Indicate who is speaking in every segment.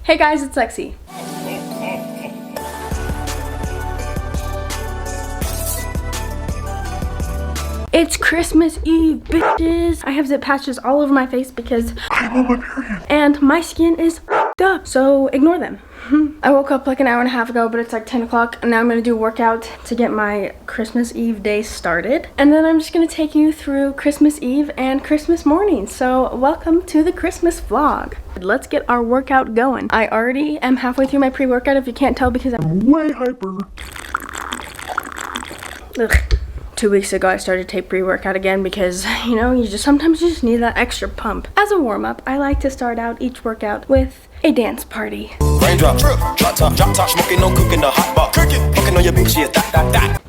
Speaker 1: Hey guys, it's Lexi. It's Christmas Eve, bitches. I have zip patches all over my face because I'm on my period. And my skin is up, so ignore them. I woke up like an hour and a half ago, but it's like 10 o'clock, and now I'm gonna do a workout to get my Christmas Eve day started. And then I'm just gonna take you through Christmas Eve and Christmas morning. So welcome to the Christmas vlog. Let's get our workout going. I already am halfway through my pre-workout, if you can't tell, because I'm way hyper. Ugh. 2 weeks ago, I started to take pre-workout again because, you know, sometimes you just need that extra pump. As a warm-up, I like to start out each workout with a dance party.
Speaker 2: Raindrop, drop top, smoking, no cooking, the hot pot, cooking on your bitch, shit, that.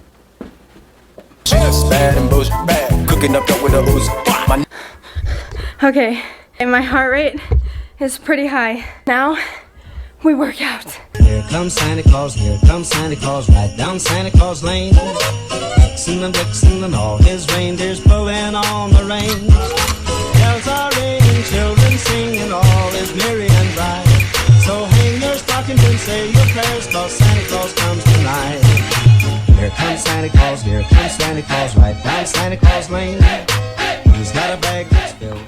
Speaker 2: She's bad and bullshit, bad, cooking up with a ooze.
Speaker 1: Okay, and my heart rate is pretty high. Now, we work out.
Speaker 3: Here comes Santa Claus, right down Santa Claus Lane. Vixen and all his reindeers pulling on the reins. Bells are ringing, children singing, all is merry and bright. So hang your stockings and say your prayers, 'cause Santa Claus comes tonight. Here comes Santa Claus, right down Santa Claus Lane. He's got a bag that's filled.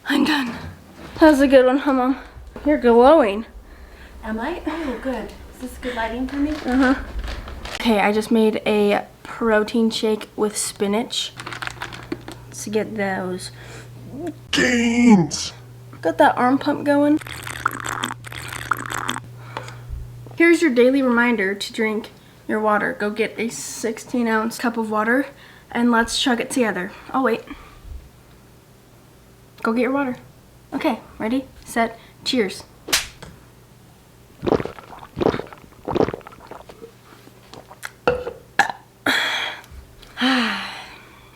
Speaker 1: I'm done. That was a good one, huh, Mom? You're glowing.
Speaker 4: Am I? Oh, good. Is this good lighting for me?
Speaker 1: Uh-huh. Okay, I just made a protein shake with spinach to get those gains. Got that arm pump going. Here's your daily reminder to drink your water. Go get a 16-ounce cup of water and let's chug it together. I'll wait. Go get your water. Okay, ready, set, cheers.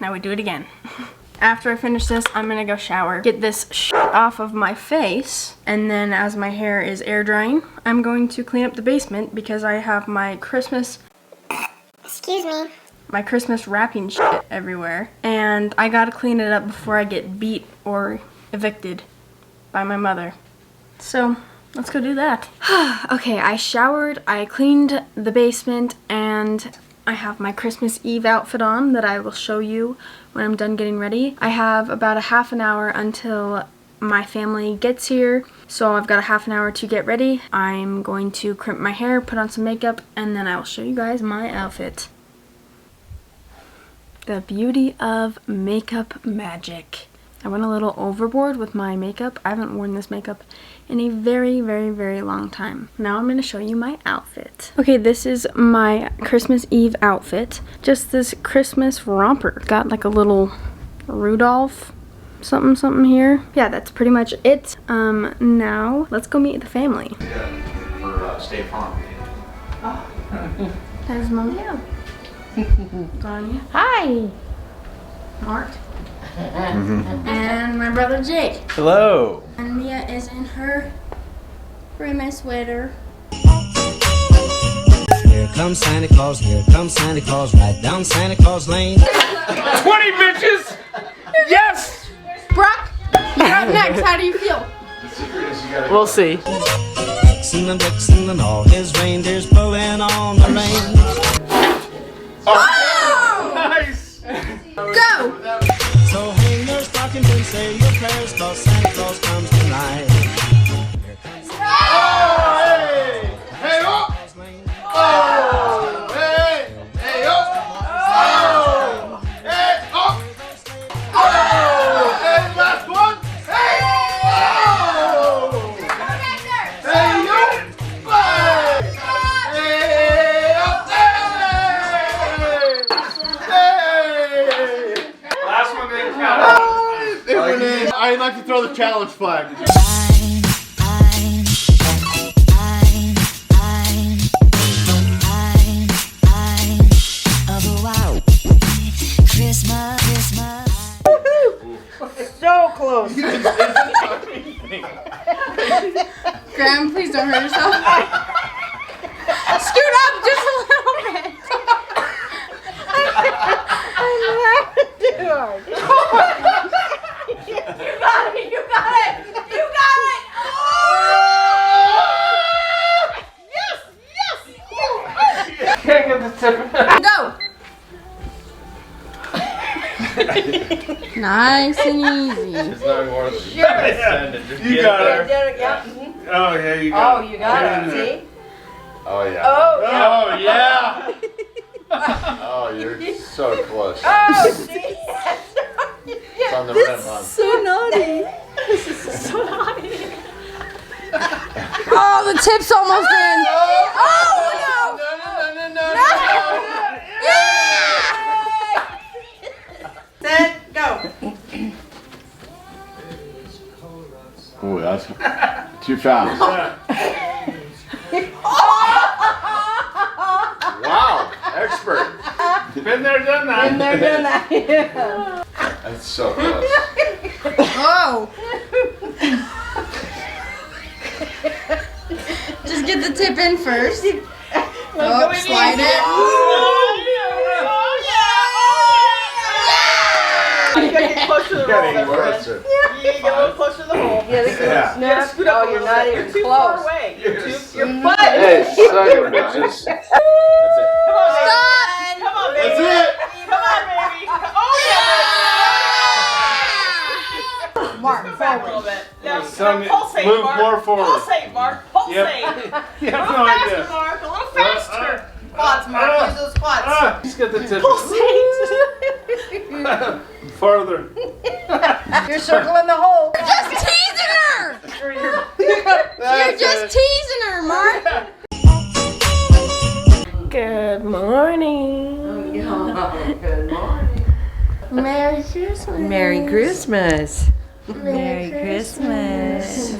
Speaker 1: Now we do it again. After I finish this, I'm gonna go shower, get this shit off of my face, and then as my hair is air drying, I'm going to clean up the basement because I have my Christmas wrapping shit everywhere, and I gotta clean it up before I get beat or evicted by my mother. So let's go do that. Okay, I showered, I cleaned the basement, and I have my Christmas Eve outfit on that I will show you when I'm done getting ready. I have about a half an hour until my family gets here, so I've got a half an hour to get ready. I'm going to crimp my hair, put on some makeup, and then I will show you guys my outfit. The beauty of makeup magic. I went a little overboard with my makeup. I haven't worn this makeup in a very, very, very long time. Now I'm going to show you my outfit. Okay, this is my Christmas Eve outfit. Just this Christmas romper. Got like a little Rudolph something here. Yeah, that's pretty much it. Now let's go meet the family.
Speaker 5: For State Farm.
Speaker 1: Oh, there's Mom. Yeah. Tanya.
Speaker 4: Hi.
Speaker 1: Mark. And my brother Jake.
Speaker 5: Hello.
Speaker 1: And Mia is in her Christmas sweater.
Speaker 3: Here comes Santa Claus, right down Santa Claus Lane.
Speaker 5: 20 bitches! Yes!
Speaker 1: Brock, you're up next. How do you feel?
Speaker 5: The secret is you gotta.
Speaker 6: We'll see.
Speaker 3: Vixen and all his reindeers pulling on the reins.
Speaker 1: Oh!
Speaker 5: Nice!
Speaker 1: Go!
Speaker 3: So hang your stockings and say your prayers, 'cause Santa Claus comes tonight.
Speaker 5: Oh, hey! Hey, up! Oh, hey! Hey, up! Oh! Hey, up! Oh! Hey, last one! Hey! Oh! Hey, up! Hey! Up! Hey! Last one didn't count. I'd like to throw the challenge flag.
Speaker 6: So close.
Speaker 1: Graham, please don't hurt yourself. Scoot up just a little bit.
Speaker 6: I'm laughing. hard.
Speaker 4: You got it! You got it! You got it!
Speaker 5: Can't get the tip.
Speaker 1: Go! Nice and easy.
Speaker 5: It's not more than
Speaker 6: Sure.
Speaker 5: You got it.
Speaker 6: Yeah.
Speaker 5: Oh yeah, you got
Speaker 6: Oh,
Speaker 5: it.
Speaker 6: you got it. See?
Speaker 5: Oh yeah.
Speaker 6: Oh, yeah.
Speaker 5: Oh yeah. Oh, you're so close.
Speaker 6: Oh, see?
Speaker 5: It's on the rim, hon.
Speaker 1: So naughty.
Speaker 4: So naughty.
Speaker 1: Oh, the tip's almost in. Oh, no.
Speaker 6: Set, go.
Speaker 5: Ooh, that's too fast. Wow, expert. Been there, done that.
Speaker 6: And they're done that.
Speaker 5: That's so close.
Speaker 1: Oh. Just get the tip in first. Oh, slide it.
Speaker 6: You gotta get closer to the hole.
Speaker 5: Getting
Speaker 6: there, friend.
Speaker 5: closer.
Speaker 6: You get a little closer to the hole. Yeah, they
Speaker 5: Yeah.
Speaker 6: snap. Oh, you're not even
Speaker 4: Too
Speaker 6: close.
Speaker 4: far away.
Speaker 6: Your
Speaker 5: Hey,
Speaker 6: butt.
Speaker 5: son of a bitches. That's it.
Speaker 6: Come on, baby.
Speaker 5: That's it.
Speaker 6: Come on, baby. Oh, yeah. Mark,
Speaker 4: Go back a little bit. Yeah,
Speaker 5: Son,
Speaker 4: pulsate,
Speaker 5: move
Speaker 4: Mark.
Speaker 5: more forward.
Speaker 4: Pulsate, Mark. Pulsate.
Speaker 5: Yep.
Speaker 4: A
Speaker 5: You have
Speaker 4: little
Speaker 5: no
Speaker 4: faster,
Speaker 5: idea.
Speaker 4: Mark. A little faster.
Speaker 6: Squats, Mark. Use those squats.
Speaker 5: Just get the tip.
Speaker 4: Pulsate.
Speaker 5: Farther.
Speaker 6: You're circling the hole.
Speaker 1: Just teasing her. You're just teasing her, Mark. Good morning.
Speaker 6: Good morning.
Speaker 1: Merry Christmas.
Speaker 7: Merry Christmas.
Speaker 1: Merry Christmas.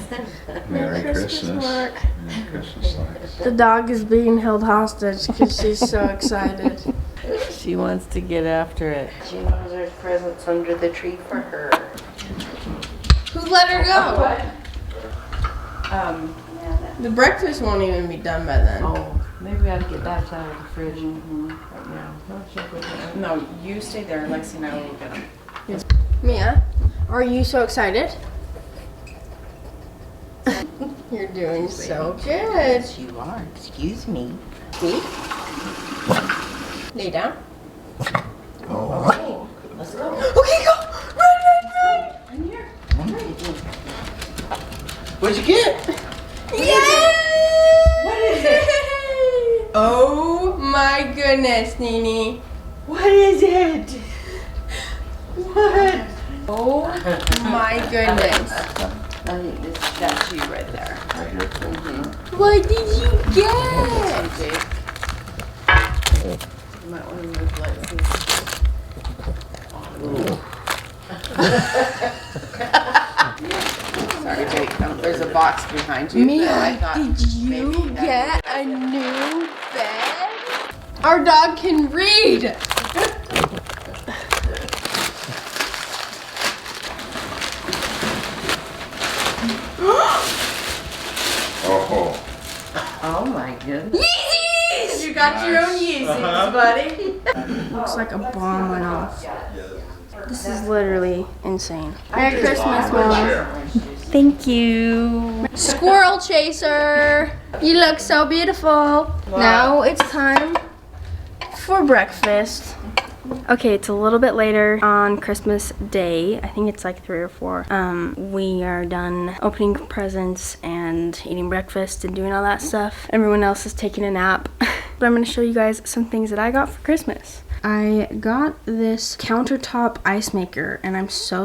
Speaker 5: Merry Christmas.
Speaker 1: Mark.
Speaker 5: Merry Christmas lights.
Speaker 1: The dog is being held hostage because she's so excited.
Speaker 7: She wants to get after it.
Speaker 6: She knows there's presents under the tree for her.
Speaker 1: Who let her go?
Speaker 7: Um,
Speaker 1: The breakfast won't even be done by then.
Speaker 7: oh, maybe we ought to get that out of the fridge right now. No, check with that.
Speaker 4: No, you stay there. Lexi and I will get them.
Speaker 1: Mia, are you so excited? You're doing so good.
Speaker 7: You are. Excuse me.
Speaker 1: See? Lay down.
Speaker 7: Let's go.
Speaker 1: Okay, go. Run.
Speaker 5: What'd you get?
Speaker 1: Yay! What is it? Oh my goodness, Nini.
Speaker 6: What is it? What?
Speaker 1: Oh my goodness.
Speaker 7: I think that's you right there.
Speaker 1: What did you get?
Speaker 7: You might want to move Lexi. Sorry, Jake. There's a box behind you.
Speaker 1: Mia,
Speaker 7: that I thought
Speaker 1: did you
Speaker 7: maybe that
Speaker 1: get a new bed? Our dog can read.
Speaker 5: Oh.
Speaker 7: Oh my goodness.
Speaker 1: Yeezys! You got your own Yeezys, buddy. Looks like a bomb went off. This is literally insane. Merry Christmas, Mom. Thank you. Squirrel chaser. You look so beautiful. Now it's time for breakfast. Okay, it's a little bit later on Christmas Day. I think it's like 3 or 4. We are done opening presents and eating breakfast and doing all that stuff. Everyone else is taking a nap. But I'm gonna show you guys some things that I got for Christmas. I got this countertop ice maker and I'm so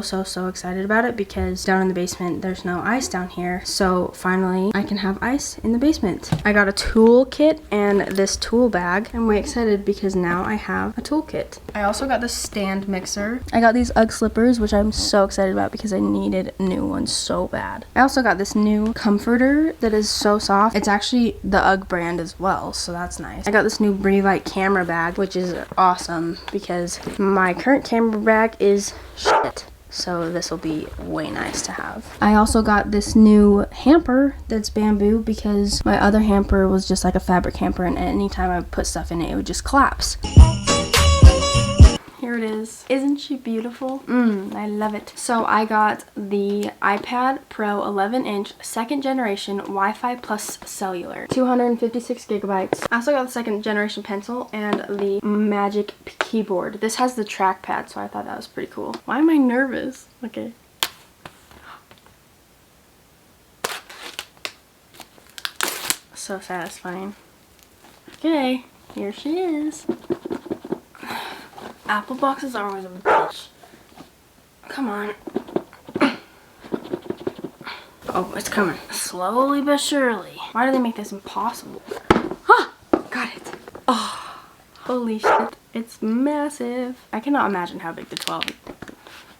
Speaker 1: excited about it because down in the basement there's no ice down here. So finally I can have ice in the basement. I got a tool kit and this tool bag. I'm way excited because now I have a tool kit. I also got this stand mixer. I got these Ugg slippers, which I'm so excited about because I needed new ones so bad. I also got this new comforter that is so soft. It's actually the Ugg brand as well, so that's nice. I got this new Breathe Light camera bag, which is awesome because my current camera bag is shit. So this will be way nice to have. I also got this new hamper that's bamboo because my other hamper was just like a fabric hamper and anytime I put stuff in it, it would just collapse. Here Here it is. Isn't she beautiful? I love it. So I got the iPad Pro 11-inch 2nd generation Wi-Fi plus cellular. 256 gigabytes. I also got the 2nd generation pencil and the Magic keyboard. This has the trackpad, so I thought that was pretty cool. Why am I nervous? Okay. So satisfying. Okay, here she is. Apple boxes are always a bitch. Come on. Oh, it's coming. Slowly but surely. Why do they make this impossible? Ah! Got it. Oh, holy shit. It's massive. I cannot imagine how big the 12 is.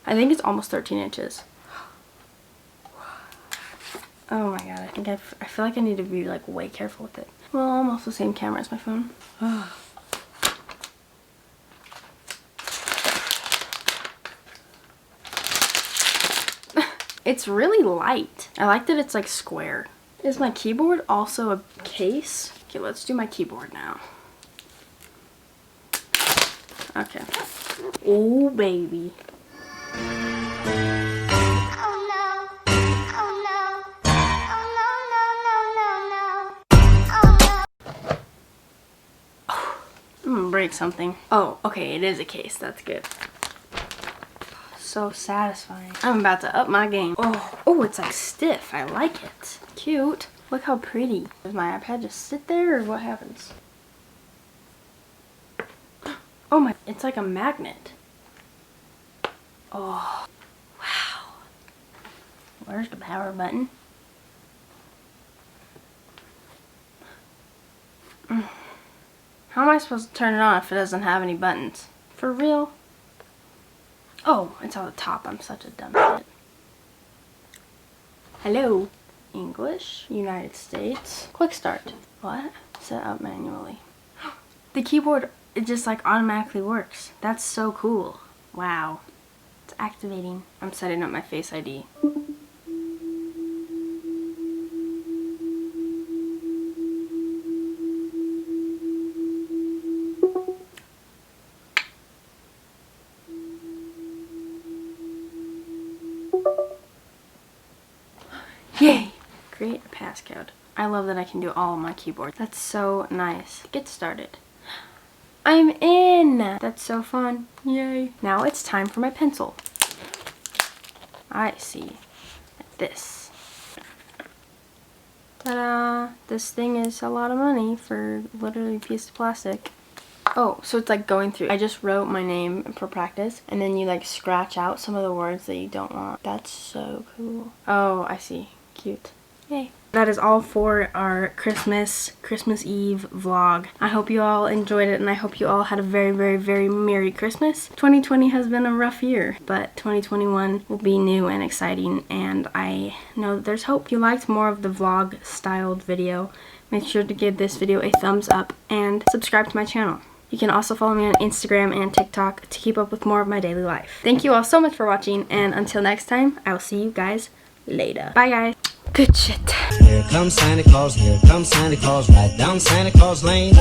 Speaker 1: I think it's almost 13 inches. Oh my god, I feel like I need to be like way careful with it. Well, almost the same camera as my phone. It's really light. I like that it's like square. Is my keyboard also a case? Okay, let's do my keyboard now. Okay. Oh, baby. I'm gonna break something. Oh, okay, it is a case. That's good. So satisfying. I'm about to up my game. Oh, it's like stiff. I like it. Cute. Look how pretty. Does my iPad just sit there or what happens? Oh my, it's like a magnet. Oh, wow. Where's the power button? How am I supposed to turn it on if it doesn't have any buttons? For real? Oh, it's on the top. I'm such a dumb shit. Hello. English. United States. Quick start. What? Set up manually. The keyboard, it just like automatically works. That's so cool. Wow. It's activating. I'm setting up my Face ID. Yay! Create a passcode. I love that I can do all on my keyboard. That's so nice. Get started. I'm in! That's so fun. Yay. Now it's time for my pencil. I see. Like this. Ta-da! This thing is a lot of money for literally a piece of plastic. Oh, so it's like going through. I just wrote my name for practice, and then you like scratch out some of the words that you don't want. That's so cool. Oh, I see. Cute. Yay. That is all for our Christmas Eve vlog. I hope you all enjoyed it, and I hope you all had a very, very, very Merry Christmas. 2020 has been a rough year, but 2021 will be new and exciting, and I know that there's hope. If you liked more of the vlog styled video, make sure to give this video a thumbs up and subscribe to my channel. You can also follow me on Instagram and TikTok to keep up with more of my daily life. Thank you all so much for watching, and until next time, I will see you guys later. Bye, guys. Good shit.
Speaker 3: Here comes Santa Claus, right down Santa Claus Lane.